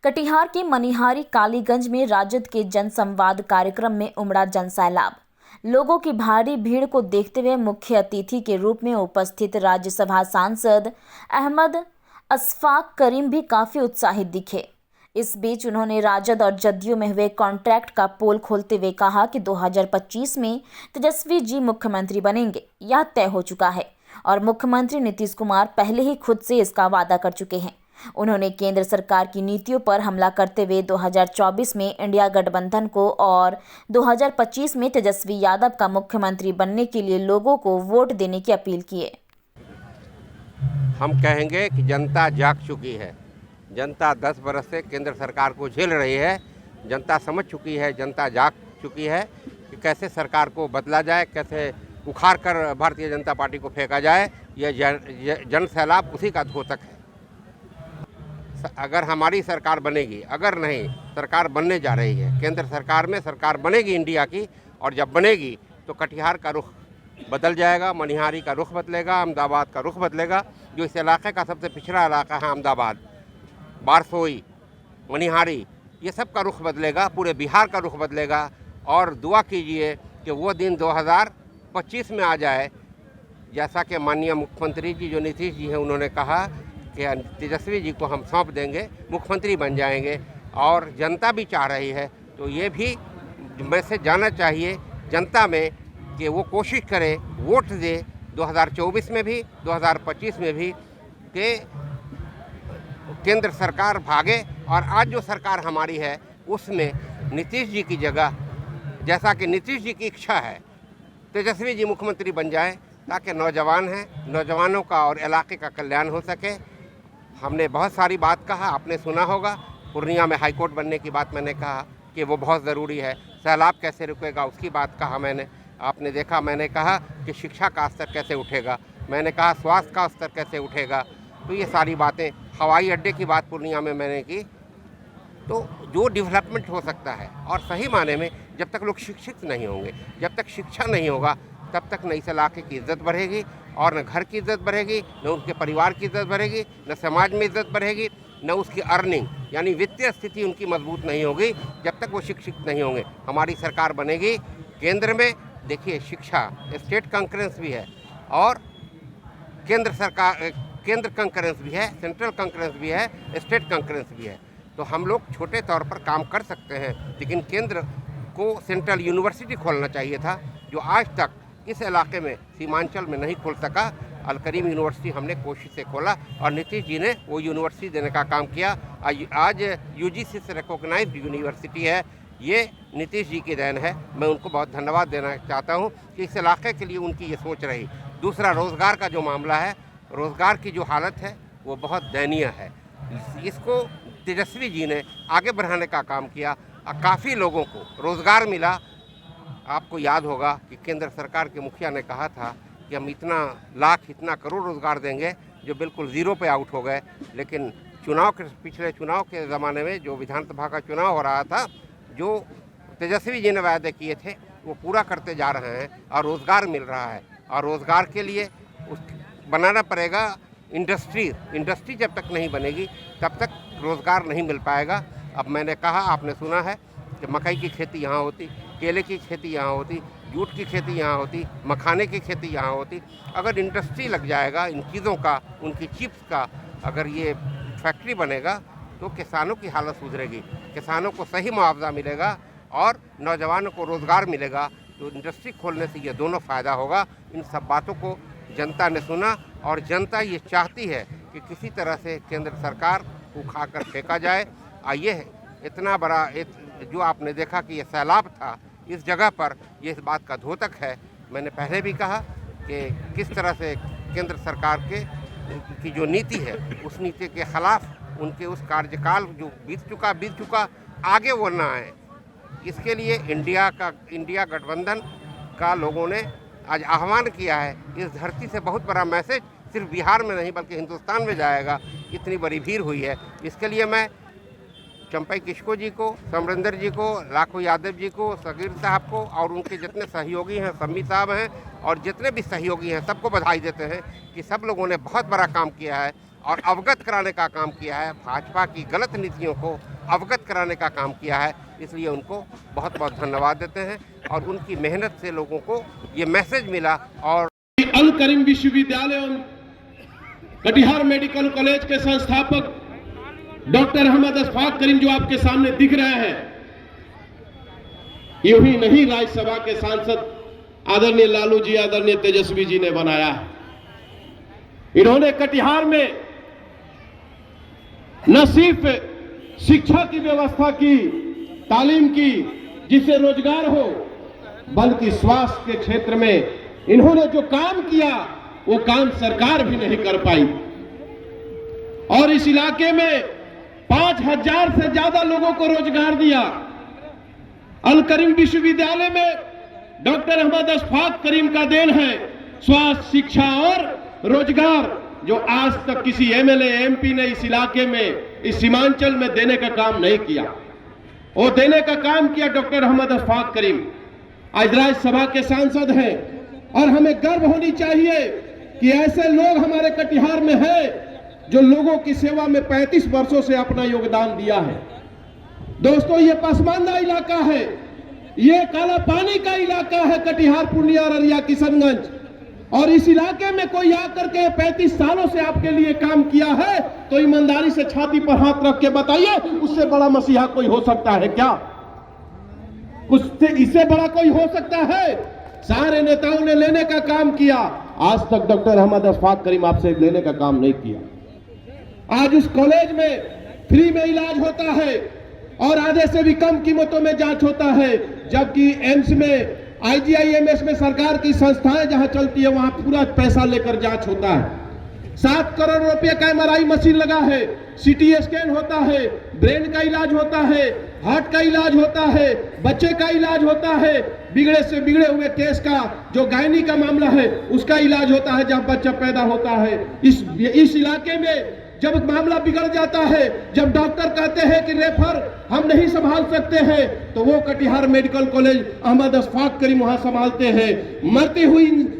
कटिहार के मनिहारी कालीगंज में राजद के जनसंवाद कार्यक्रम में उमड़ा जनसैलाब। लोगों की भारी भीड़ को देखते हुए मुख्य अतिथि के रूप में उपस्थित राज्यसभा सांसद अहमद अशफाक करीम भी काफी उत्साहित दिखे। इस बीच उन्होंने राजद और जदयू में हुए कॉन्ट्रैक्ट का पोल खोलते हुए कहा कि 2025 में तेजस्वी जी मुख्यमंत्री बनेंगे, यह तय हो चुका है और मुख्यमंत्री नीतीश कुमार पहले ही खुद से इसका वादा कर चुके हैं। उन्होंने केंद्र सरकार की नीतियों पर हमला करते हुए 2024 में इंडिया गठबंधन को और 2025 में तेजस्वी यादव का मुख्यमंत्री बनने के लिए लोगों को वोट देने की अपील की है। हम कहेंगे कि जनता जाग चुकी है। जनता 10 बरस से केंद्र सरकार को झेल रही है। जनता समझ चुकी है, जनता जाग चुकी है कि कैसे सरकार को बदला जाए, कैसे उखाड़ कर भारतीय जनता पार्टी को फेंका जाए। यह जन सैलाब उसी का द्योतक है। अगर हमारी सरकार बनेगी, अगर नहीं सरकार बनने जा रही है, केंद्र सरकार में सरकार बनेगी इंडिया की, और जब बनेगी तो कटिहार का रुख बदल जाएगा, मनिहारी का रुख बदलेगा, अहमदाबाद का रुख बदलेगा। जो इस इलाके का सबसे पिछड़ा इलाका है, अहमदाबाद, बारसोई, मनिहारी, ये सब का रुख बदलेगा, पूरे बिहार का रुख बदलेगा। और दुआ कीजिए कि वो दिन 2025 में आ जाए, जैसा कि माननीय मुख्यमंत्री जी जो नीतीश जी हैं उन्होंने कहा कि तेजस्वी जी को हम सौंप देंगे, मुख्यमंत्री बन जाएंगे, और जनता भी चाह रही है। तो ये भी मैसेज जाना चाहिए जनता में कि वो कोशिश करे, वोट दे 2024 में भी, 2025 में भी, कि केंद्र सरकार भागे। और आज जो सरकार हमारी है उसमें नीतीश जी की जगह, जैसा कि नीतीश जी की इच्छा है, तेजस्वी जी मुख्यमंत्री बन जाए, ताकि नौजवान हैं, नौजवानों का और इलाके का कल्याण हो सके। हमने बहुत सारी बात कहा, आपने सुना होगा, पूर्णिया में हाईकोर्ट बनने की बात मैंने कहा कि वो बहुत ज़रूरी है। सैलाब कैसे रुकेगा उसकी बात कहा मैंने, आपने देखा। मैंने कहा कि शिक्षा का स्तर कैसे उठेगा, मैंने कहा स्वास्थ्य का स्तर कैसे उठेगा। तो ये सारी बातें, हवाई अड्डे की बात पूर्णिया में मैंने की। तो जो डेवलपमेंट हो सकता है, और सही माने में जब तक लोग शिक्षित नहीं होंगे, जब तक शिक्षा नहीं होगा, तब तक न इस इलाके की इज्जत बढ़ेगी, और न घर की इज्जत बढ़ेगी, न उनके परिवार की इज्जत बढ़ेगी, न समाज में इज्जत बढ़ेगी, न उसकी अर्निंग यानी वित्तीय स्थिति उनकी मजबूत नहीं होगी जब तक वो शिक्षित नहीं होंगे। हमारी सरकार बनेगी केंद्र में। देखिए, शिक्षा स्टेट कंकरेंस भी है और केंद्र कंकरेंस भी है, सेंट्रल कंकरेंस भी है, स्टेट कंकरेंस भी है। तो हम लोग छोटे तौर पर काम कर सकते हैं, लेकिन केंद्र को सेंट्रल यूनिवर्सिटी खोलना चाहिए था, जो आज तक इस इलाके में सीमांचल में नहीं खोल सका। अल करीम यूनिवर्सिटी हमने कोशिश से खोला और नीतीश जी ने वो यूनिवर्सिटी देने का काम किया। आज यूजीसी से रिकॉग्नाइज्ड यूनिवर्सिटी है। ये नीतीश जी की देन है। मैं उनको बहुत धन्यवाद देना चाहता हूँ कि इस इलाके के लिए उनकी ये सोच रही। दूसरा, रोज़गार का जो मामला है, रोज़गार की जो हालत है वो बहुत दयनीय है। इसको तेजस्वी जी ने आगे बढ़ाने का काम किया, काफ़ी लोगों को रोज़गार मिला। आपको याद होगा कि केंद्र सरकार के मुखिया ने कहा था कि हम इतना लाख, इतना करोड़ रोज़गार देंगे, जो बिल्कुल ज़ीरो पे आउट हो गए। लेकिन पिछले चुनाव के ज़माने में जो विधानसभा का चुनाव हो रहा था, जो तेजस्वी जी ने वायदे किए थे वो पूरा करते जा रहे हैं और रोज़गार मिल रहा है। और रोज़गार के लिए बनाना पड़ेगा इंडस्ट्री जब तक नहीं बनेगी तब तक रोज़गार नहीं मिल पाएगा। अब मैंने कहा, आपने सुना है कि मकई की खेती यहाँ होती, केले की खेती यहाँ होती, जूट की खेती यहाँ होती, मखाने की खेती यहाँ होती। अगर इंडस्ट्री लग जाएगा इन चीज़ों का, उनकी चिप्स का, अगर ये फैक्ट्री बनेगा तो किसानों की हालत सुधरेगी, किसानों को सही मुआवजा मिलेगा और नौजवानों को रोज़गार मिलेगा। तो इंडस्ट्री खोलने से ये दोनों फ़ायदा होगा। इन सब बातों को जनता ने सुना और जनता ये चाहती है कि किसी तरह से केंद्र सरकार उठा कर फेंका जाए। आइए, इतना बड़ा जो आपने देखा कि ये सैलाब था, इस जगह पर ये इस बात का द्योतक है। मैंने पहले भी कहा कि किस तरह से केंद्र सरकार की जो नीति है, उस नीति के खिलाफ उनके उस कार्यकाल जो बीत चुका, आगे वो ना आए। इसके लिए इंडिया गठबंधन का लोगों ने आज आह्वान किया है। इस धरती से बहुत बड़ा मैसेज सिर्फ बिहार में नहीं बल्कि हिंदुस्तान में जाएगा। इतनी बड़ी भीड़ हुई है। इसके लिए मैं चंपई किस्को जी को, समरेंद्र जी को, लाखो यादव जी को, सगीर साहब को और उनके जितने सहयोगी हैं, सम्मी साहब हैं, और जितने भी सहयोगी हैं, सबको बधाई देते हैं कि सब लोगों ने बहुत बड़ा काम किया है और अवगत कराने का काम किया है। भाजपा की गलत नीतियों को अवगत कराने का काम किया है, इसलिए उनको बहुत बहुत धन्यवाद देते हैं। और उनकी मेहनत से लोगों को ये मैसेज मिला। और अल करीम विश्वविद्यालय और कटिहार मेडिकल कॉलेज के संस्थापक डॉक्टर अहमद अशफाक करीम जो आपके सामने दिख रहे हैं, यूं ही नहीं राज्यसभा के सांसद आदरणीय लालू जी, आदरणीय तेजस्वी जी ने बनाया है। इन्होंने कटिहार में न सिर्फ शिक्षा की व्यवस्था की, तालीम की जिससे रोजगार हो, बल्कि स्वास्थ्य के क्षेत्र में इन्होंने जो काम किया वो काम सरकार भी नहीं कर पाई। और इस इलाके में 5000 से ज्यादा लोगों को रोजगार दिया। अल करीम विश्वविद्यालय में डॉक्टर अहमद अशफाक करीम का देन है। स्वास्थ्य, शिक्षा और रोजगार जो आज तक किसी एमएलए, एमपी ने इस इलाके में, इस सीमांचल में देने का काम नहीं किया, वो देने का काम किया डॉक्टर अहमद अशफाक करीम। आज राज्यसभा के सांसद हैं और हमें गर्व होनी चाहिए कि ऐसे लोग हमारे कटिहार में हैं जो लोगों की सेवा में 35 वर्षों से अपना योगदान दिया है। दोस्तों, ये पसमानदा इलाका है, ये काला पानी का इलाका है कटिहार, पूर्णिया, अररिया, किशनगंज। और इस इलाके में कोई आकर के 35 सालों से आपके लिए काम किया है तो ईमानदारी से छाती पर हाथ रख के बताइए, उससे बड़ा मसीहा कोई हो सकता है क्या? उससे इससे बड़ा कोई हो सकता है? सारे नेताओं ने लेने का काम किया, आज तक डॉक्टर अहमद अशफाक करीम आपसे लेने का काम नहीं किया। आज उस कॉलेज में फ्री में इलाज होता है और आधे से भी कम कीमतों में जांच होता है, जबकि एम्स में, आईजीआईएमएस में सरकार की संस्थाएं जहां चलती है वहां पूरा पैसा लेकर जांच होता है। 7 करोड़ रुपए का एमआरआई मशीन लगा है, सीटी स्कैन होता है, ब्रेन का इलाज होता है, हार्ट का इलाज होता है, बच्चे का इलाज होता है, बिगड़े से बिगड़े हुए केस का जो गायनी का मामला है उसका इलाज होता है जब बच्चा पैदा होता है। इस इलाके में जब मामला बिगड़ जाता है, जब डॉक्टर कहते हैं कि रेफर हम नहीं संभाल सकते हैं, तो वो कटिहार मेडिकल कॉलेज अहमद अशफाक करीम वहां संभालते हैं। मरती हुई